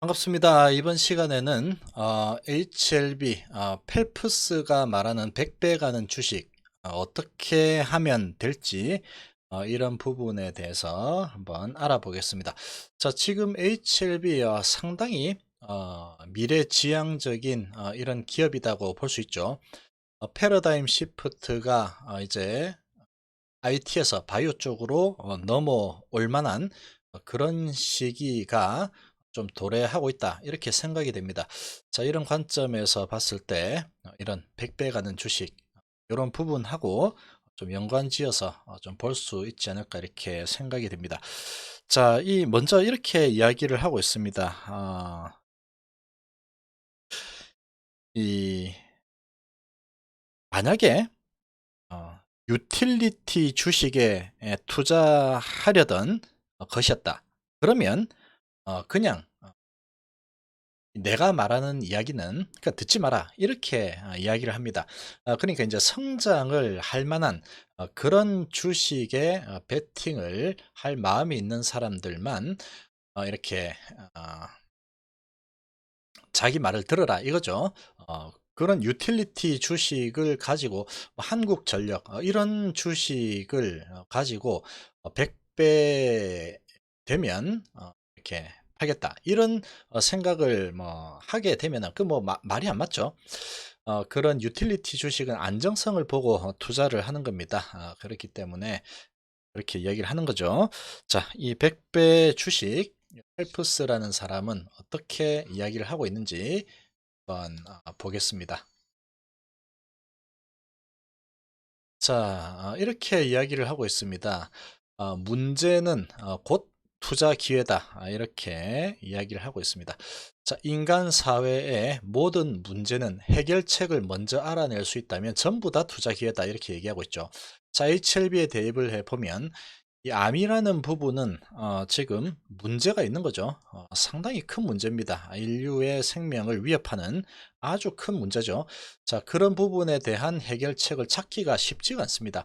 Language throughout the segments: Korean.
반갑습니다. 이번 시간에는 HLB, 펠프스가 말하는 100배 가는 주식 어떻게 하면 될지 이런 부분에 대해서 한번 알아보겠습니다. 자, 지금 HLB 상당히 미래지향적인 이런 기업이라고 볼 수 있죠. 패러다임 시프트가 이제 IT에서 바이오 쪽으로 넘어올 만한 그런 시기가 좀 도래하고 있다, 이렇게 생각이 됩니다. 자, 이런 관점에서 봤을 때 이런 100배 가는 주식 이런 부분하고 좀 연관지어서 좀 볼 수 있지 않을까, 이렇게 생각이 됩니다. 자, 이 먼저 이렇게 이야기를 하고 있습니다. 이 만약에 유틸리티 주식에 투자하려던 것이었다, 그러면 그냥 내가 말하는 이야기는 그러니까 듣지 마라, 이렇게 이야기를 합니다. 그러니까 이제 성장을 할 만한 그런 주식에 베팅을 할 마음이 있는 사람들만 이렇게 어, 자기 말을 들어라, 이거죠. 그런 유틸리티 주식을 가지고 한국전력 이런 주식을 가지고 100배 되면 이렇게 팔겠다, 이런 생각을 뭐 하게 되면은 그 뭐 말이 안 맞죠. 그런 유틸리티 주식은 안정성을 보고 투자를 하는 겁니다. 그렇기 때문에 그렇게 이야기를 하는 거죠. 자, 이 100배 주식 펠프스라는 사람은 어떻게 이야기를 하고 있는지 한번 보겠습니다. 자, 이렇게 이야기를 하고 있습니다. 문제는 곧 투자 기회다, 이렇게 이야기를 하고 있습니다. 자, 인간 사회의 모든 문제는 해결책을 먼저 알아낼 수 있다면 전부 다 투자 기회다, 이렇게 얘기하고 있죠. 자, HLB에 대입을 해보면 이 암이라는 부분은 지금 문제가 있는 거죠. 상당히 큰 문제입니다. 인류의 생명을 위협하는 아주 큰 문제죠. 자, 그런 부분에 대한 해결책을 찾기가 쉽지가 않습니다.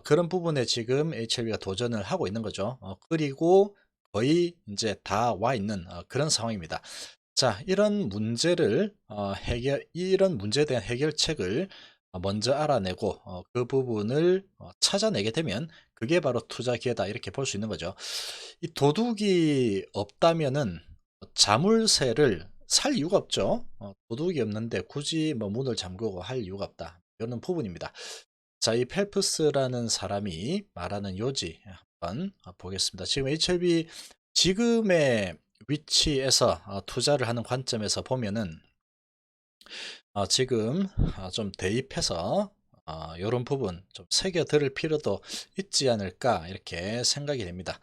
그런 부분에 지금 HLB가 도전을 하고 있는 거죠. 그리고 거의 이제 다 와 있는 그런 상황입니다. 자, 이런 문제에 대한 해결책을 먼저 알아내고 그 부분을 찾아내게 되면 그게 바로 투자 기회다, 이렇게 볼 수 있는 거죠. 이 도둑이 없다면은 자물쇠를 살 이유가 없죠. 도둑이 없는데 굳이 뭐 문을 잠그고 할 이유가 없다, 이런 부분입니다. 자, 이 펠프스라는 사람이 말하는 요지 한번 보겠습니다. 지금 HLB 지금의 위치에서 투자를 하는 관점에서 보면은 지금 좀 대입해서 이런 부분 좀 새겨 들을 필요도 있지 않을까, 이렇게 생각이 됩니다.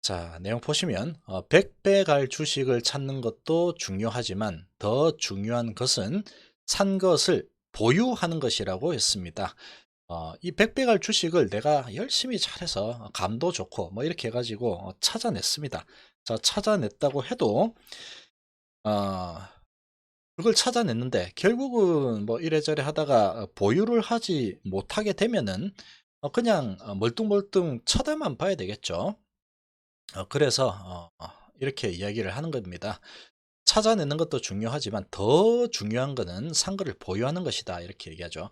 자, 내용 보시면 100배 갈 주식을 찾는 것도 중요하지만 더 중요한 것은 산 것을 보유하는 것이라고 했습니다. 이 100배 갈 주식을 내가 열심히 잘해서 감도 좋고 뭐 이렇게 해가지고 찾아냈습니다. 자, 찾아냈다고 해도 어, 그걸 찾아냈는데 결국은 뭐 이래저래 하다가 보유를 하지 못하게 되면은 그냥 멀뚱멀뚱 쳐다만 봐야 되겠죠. 그래서 이렇게 이야기를 하는 겁니다. 찾아내는 것도 중요하지만 더 중요한 거는 산 거를 보유하는 것이다, 이렇게 얘기하죠.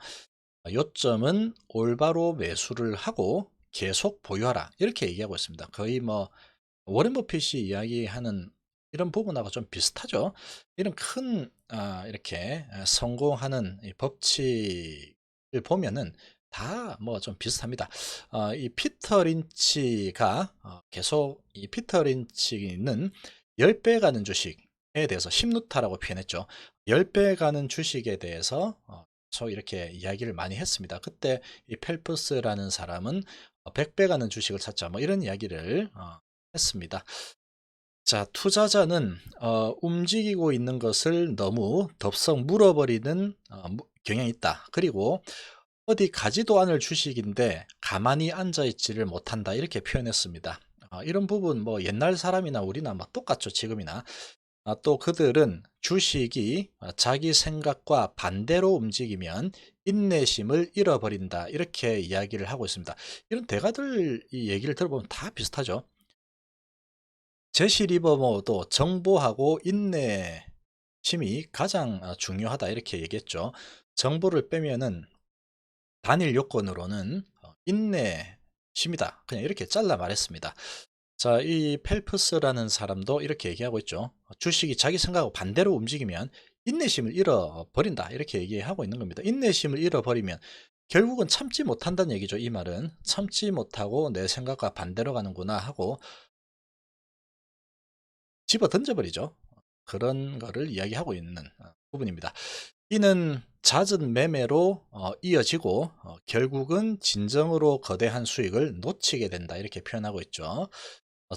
요점은 올바로 매수를 하고 계속 보유하라, 이렇게 얘기하고 있습니다. 거의 뭐 워렌 버핏이 이야기하는 이런 부분하고 좀 비슷하죠. 이런 큰 이렇게 성공하는 이 법칙을 보면은 다 뭐 좀 비슷합니다. 이 피터 린치가 계속 이 피터 린치는 10배 가는 주식에 대해서 심누타라고 표현했죠. 10배 가는 주식에 대해서 저 이렇게 이야기를 많이 했습니다. 그때 이 펠프스라는 사람은 100배 가는 주식을 찾자, 뭐 이런 이야기를 했습니다. 자, 투자자는 움직이고 있는 것을 너무 덥석 물어버리는 경향이 있다. 그리고 어디 가지도 않을 주식인데 가만히 앉아 있지를 못한다, 이렇게 표현했습니다. 이런 부분 뭐 옛날 사람이나 우리나 뭐 똑같죠, 지금이나. 또 그들은 주식이 자기 생각과 반대로 움직이면 인내심을 잃어버린다, 이렇게 이야기를 하고 있습니다. 이런 대가들 이 얘기를 들어보면 다 비슷하죠. 제시 리버모도 정보하고 인내심이 가장 중요하다 이렇게 얘기했죠. 정보를 빼면은 단일 요건으로는 인내심이다. 그냥 이렇게 잘라 말했습니다. 자, 이 펠프스라는 사람도 이렇게 얘기하고 있죠. 주식이 자기 생각하고 반대로 움직이면 인내심을 잃어버린다. 이렇게 얘기하고 있는 겁니다. 인내심을 잃어버리면 결국은 참지 못한다는 얘기죠. 이 말은 참지 못하고 내 생각과 반대로 가는구나 하고 집어 던져버리죠. 그런 거를 이야기하고 있는 부분입니다. 이는 잦은 매매로 이어지고 결국은 진정으로 거대한 수익을 놓치게 된다. 이렇게 표현하고 있죠.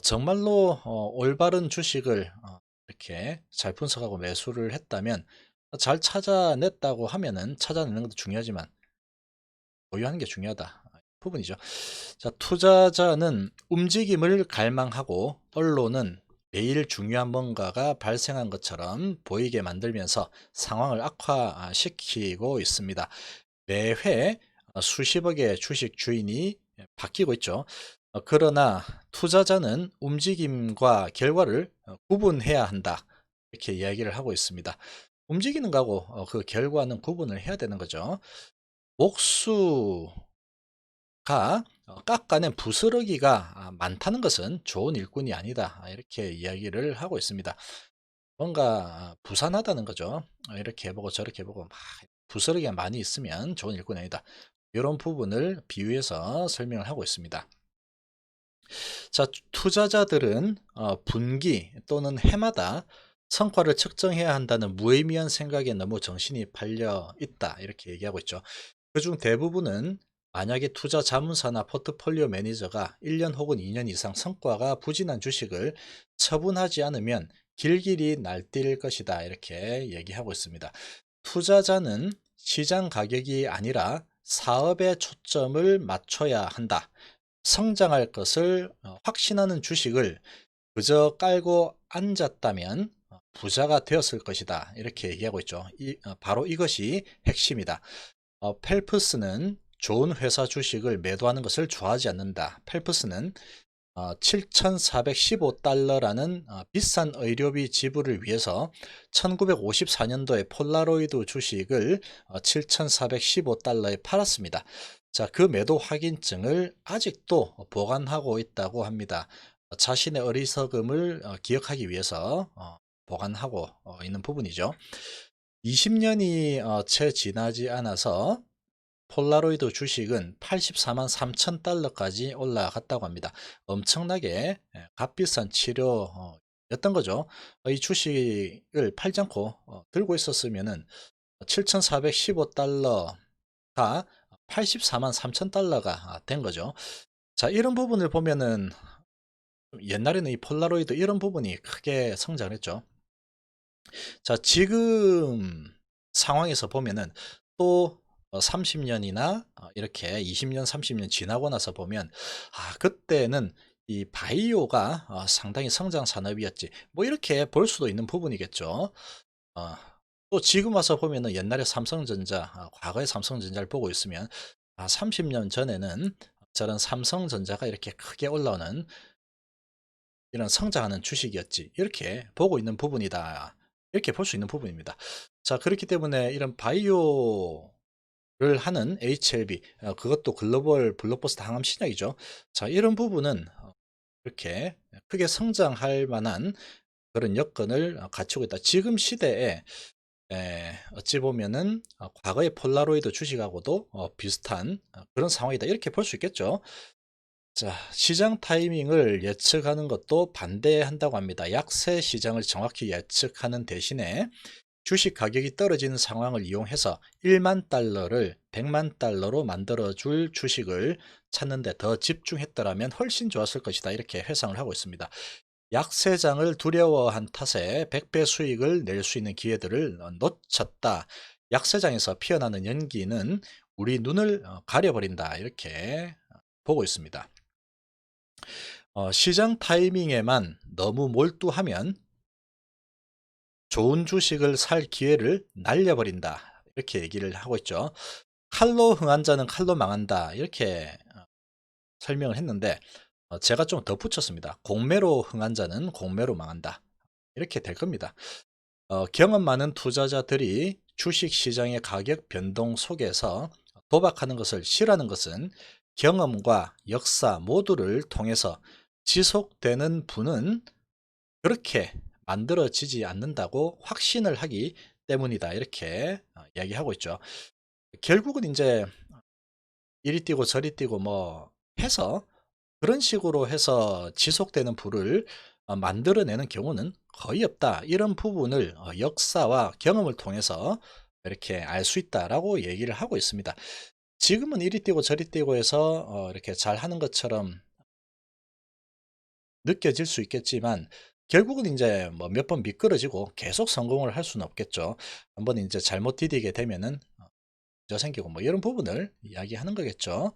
정말로 올바른 주식을 이렇게 잘 분석하고 매수를 했다면 잘 찾아냈다고 하면은 찾아내는 것도 중요하지만 보유하는 게 중요하다 부분이죠. 자, 투자자는 움직임을 갈망하고 언론은 매일 중요한 뭔가가 발생한 것처럼 보이게 만들면서 상황을 악화시키고 있습니다. 매회 수십억의 주식 주인이 바뀌고 있죠. 그러나 투자자는 움직임과 결과를 구분해야 한다. 이렇게 이야기를 하고 있습니다. 움직이는 거하고 그 결과는 구분을 해야 되는 거죠. 목수가 깎아낸 부스러기가 많다는 것은 좋은 일꾼이 아니다. 이렇게 이야기를 하고 있습니다. 뭔가 부산하다는 거죠. 이렇게 해보고 저렇게 해보고 막 부스러기가 많이 있으면 좋은 일꾼이 아니다. 이런 부분을 비유해서 설명을 하고 있습니다. 자, 투자자들은 분기 또는 해마다 성과를 측정해야 한다는 무의미한 생각에 너무 정신이 팔려 있다. 이렇게 얘기하고 있죠. 그중 대부분은 만약에 투자 자문사나 포트폴리오 매니저가 1년 혹은 2년 이상 성과가 부진한 주식을 처분하지 않으면 길길이 날뛸 것이다. 이렇게 얘기하고 있습니다. 투자자는 시장 가격이 아니라 사업에 초점을 맞춰야 한다. 성장할 것을 확신하는 주식을 그저 깔고 앉았다면 부자가 되었을 것이다. 이렇게 얘기하고 있죠. 바로 이것이 핵심이다. 펠프스는 좋은 회사 주식을 매도하는 것을 좋아하지 않는다. 펠프스는 7,415달러라는 비싼 의료비 지불을 위해서 1954년도에 폴라로이드 주식을 7,415달러에 팔았습니다. 자, 그 매도 확인증을 아직도 보관하고 있다고 합니다. 자신의 어리석음을 기억하기 위해서 보관하고 있는 부분이죠. 20년이 채 지나지 않아서 폴라로이드 주식은 84만 3천 달러까지 올라갔다고 합니다. 엄청나게 값비싼 치료였던 거죠. 이 주식을 팔지 않고 들고 있었으면은 7,415달러가 84만 3천 달러가 된 거죠. 자, 이런 부분을 보면은 옛날에는 이 폴라로이드 이런 부분이 크게 성장했죠. 자, 지금 상황에서 보면은 또 30년이나 이렇게 20년, 30년 지나고 나서 보면 그때는 이 바이오가 상당히 성장 산업이었지. 뭐 이렇게 볼 수도 있는 부분이겠죠. 어, 또 지금 와서 보면은 옛날에 삼성전자, 과거의 삼성전자를 보고 있으면 30년 전에는 저런 삼성전자가 이렇게 크게 올라오는 이런 성장하는 주식이었지. 이렇게 보고 있는 부분이다. 이렇게 볼 수 있는 부분입니다. 자, 그렇기 때문에 이런 바이오를 하는 HLB, 그것도 글로벌 블록버스터 항암 신약이죠. 자, 이런 부분은 이렇게 크게 성장할 만한 그런 여건을 갖추고 있다. 지금 시대에 어찌 보면은 과거의 폴라로이드 주식하고도 비슷한 그런 상황이다. 이렇게 볼 수 있겠죠. 자, 시장 타이밍을 예측하는 것도 반대한다고 합니다. 약세 시장을 정확히 예측하는 대신에 주식 가격이 떨어지는 상황을 이용해서 1만 달러를 100만 달러로 만들어 줄 주식을 찾는데 더 집중했더라면 훨씬 좋았을 것이다. 이렇게 회상을 하고 있습니다. 약세장을 두려워한 탓에 100배 수익을 낼 수 있는 기회들을 놓쳤다. 약세장에서 피어나는 연기는 우리 눈을 가려버린다. 이렇게 보고 있습니다. 시장 타이밍에만 너무 몰두하면 좋은 주식을 살 기회를 날려버린다. 이렇게 얘기를 하고 있죠. 칼로 흥한 자는 칼로 망한다. 이렇게 설명을 했는데 제가 좀 덧붙였습니다. 공매로 흥한 자는 공매로 망한다. 이렇게 될 겁니다. 경험 많은 투자자들이 주식시장의 가격 변동 속에서 도박하는 것을 싫어하는 것은 경험과 역사 모두를 통해서 지속되는 부는 그렇게 만들어지지 않는다고 확신을 하기 때문이다. 이렇게 이야기하고 있죠. 결국은 이제 이리 뛰고 저리 뛰고 뭐 해서 그런 식으로 해서 지속되는 부를 만들어내는 경우는 거의 없다. 이런 부분을 역사와 경험을 통해서 이렇게 알 수 있다라고 얘기를 하고 있습니다. 지금은 이리 뛰고 저리 뛰고 해서 이렇게 잘하는 것처럼 느껴질 수 있겠지만 결국은 이제 뭐 몇 번 미끄러지고 계속 성공을 할 수는 없겠죠. 한번 이제 잘못 디디게 되면은 문제 생기고 뭐 이런 부분을 이야기하는 거겠죠.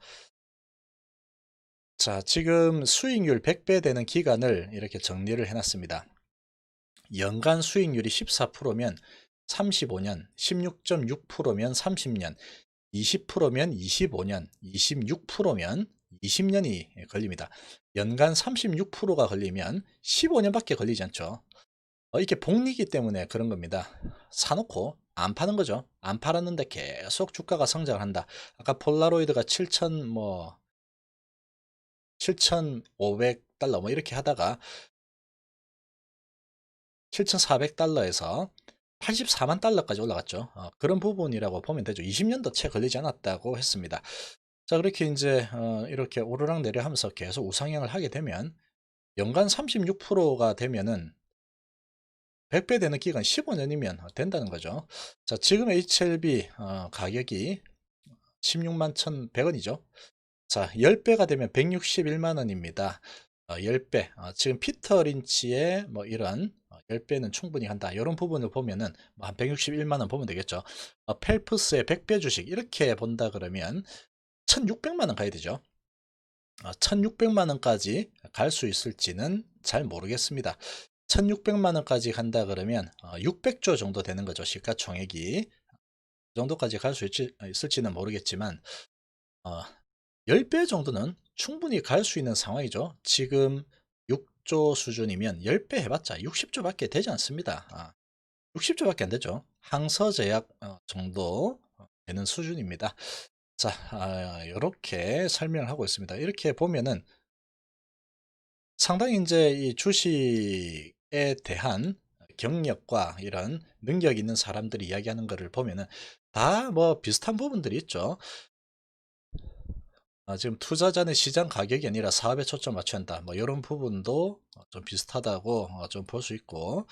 자, 지금 수익률 100배 되는 기간을 이렇게 정리를 해놨습니다. 연간 수익률이 14%면 35년, 16.6%면 30년, 20%면 25년, 26%면 20년이 걸립니다. 연간 36%가 걸리면 15년밖에 걸리지 않죠. 이게 복리기 때문에 그런 겁니다. 사놓고 안 파는 거죠. 안 팔았는데 계속 주가가 성장을 한다. 아까 폴라로이드가 7천 뭐 7,500달러 뭐 이렇게 하다가 7,400달러에서 84만 달러까지 올라갔죠. 그런 부분이라고 보면 되죠. 20년도 채 걸리지 않았다고 했습니다. 자, 그렇게 이제 이렇게 오르락내려 하면서 계속 우상향을 하게 되면 연간 36%가 되면은 100배 되는 기간 15년이면 된다는 거죠. 자, 지금 HLB 가격이 16만 1,100원이죠. 자, 10배가 되면 161만 원입니다. 10배. 지금 피터 린치의 뭐 이런 10배는 충분히 한다. 이런 부분을 보면은 뭐한 161만 원 보면 되겠죠. 펠프스의 100배 주식 이렇게 본다 그러면 1,600만 원 가야 되죠. 1,600만 원까지 갈 수 있을지는 잘 모르겠습니다. 1,600만 원까지 간다 그러면 600조 정도 되는 거죠. 시가총액이. 그 정도까지 갈 수 있을지는 모르겠지만 10배 정도는 충분히 갈 수 있는 상황이죠. 지금 6조 수준이면 10배 해봤자 60조밖에 되지 않습니다. 60조밖에 안 되죠. 항서제약 정도 되는 수준입니다. 자, 이렇게 설명을 하고 있습니다. 이렇게 보면은 상당히 이제 이 주식에 대한 경력과 이런 능력 있는 사람들이 이야기하는 것을 보면은 다 뭐 비슷한 부분들이 있죠. 지금 투자자는 시장 가격이 아니라 사업에 초점 맞춰야 한다. 뭐 이런 부분도 좀 비슷하다고 좀 볼 수 있고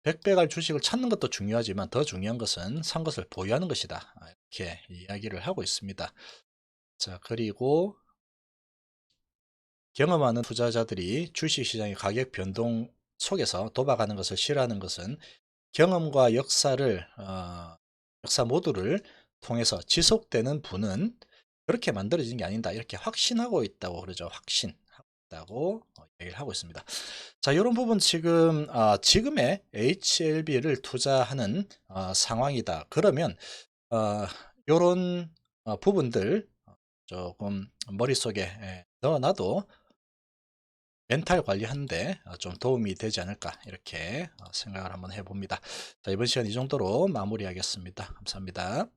100배 갈 주식을 찾는 것도 중요하지만 더 중요한 것은 산 것을 보유하는 것이다. 이렇게 이야기를 하고 있습니다. 자, 그리고 경험하는 투자자들이 주식시장의 가격 변동 속에서 도박하는 것을 싫어하는 것은 경험과 역사 모두를 통해서 지속되는 부는 그렇게 만들어진 게 아니다. 이렇게 확신하고 있다고 그러죠. 확신하고 있다고 얘기를 하고 있습니다. 자, 이런 부분 지금 지금의 HLB를 투자하는 상황이다. 그러면 이런 부분들 조금 머릿속에 넣어놔도 멘탈 관리하는데 좀 도움이 되지 않을까 이렇게 생각을 한번 해봅니다. 자, 이번 시간 이 정도로 마무리하겠습니다. 감사합니다.